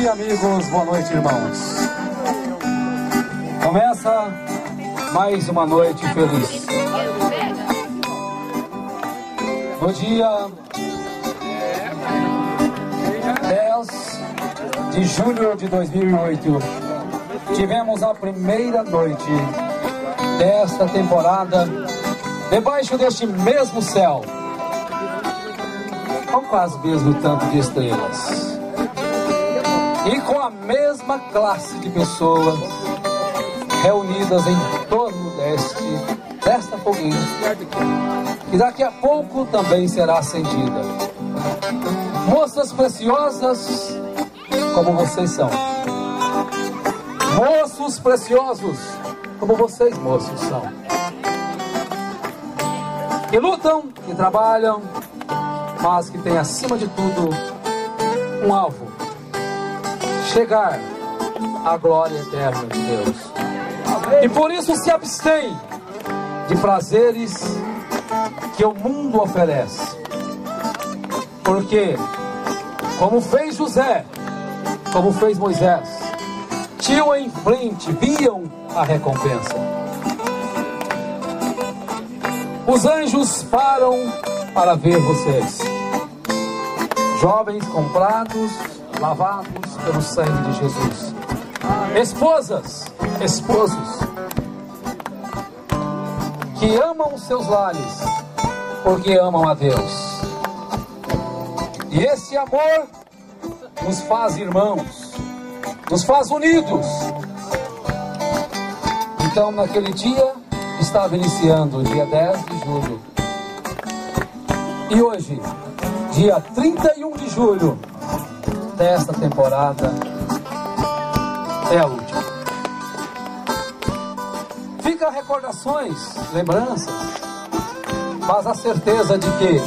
noite, amigos, boa noite, irmãos. Começa mais uma noite feliz. No dia 10 de julho de 2008, tivemos a primeira noite desta temporada debaixo deste mesmo céu, com quase o mesmo tanto de estrelas e com a mesma classe de pessoas reunidas em torno desta fogueira, que daqui a pouco também será acendida. Moças preciosas como vocês são, moços preciosos como vocês, moços, são, que lutam, que trabalham, mas que tem acima de tudo um alvo: chegar à glória eterna de Deus. E por isso se abstém de prazeres que o mundo oferece, porque, como fez José, como fez Moisés, tinham em frente, viam a recompensa. Os anjos param para ver vocês, jovens comprados, lavados pelo sangue de Jesus, esposas, esposos, que amam os seus lares, porque amam a Deus. E esse amor nos faz irmãos, nos faz unidos. Então, naquele dia, estava iniciando o dia 10 de julho. E hoje, dia 31 de julho desta temporada, é a última. Fica recordações, lembranças, mas a certeza de que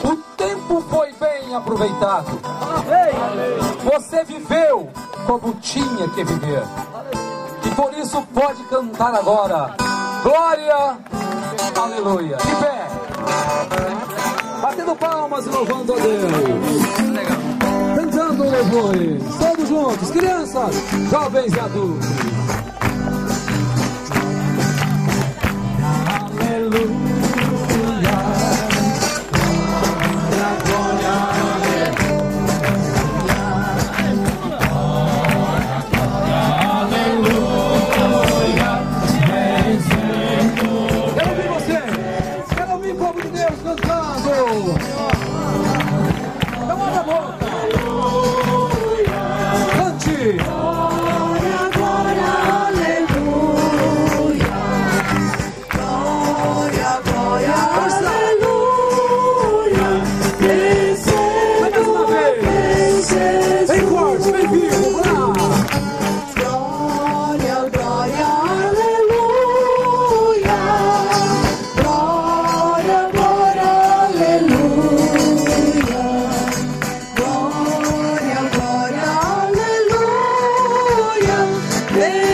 o tempo foi bem aproveitado. Você viveu como tinha que viver. E por isso pode cantar agora: glória, aleluia. De pé, batendo palmas e louvando a Deus. Legal. Cantando louvores, todos juntos, crianças, jovens e adultos. Aleluia. Hey!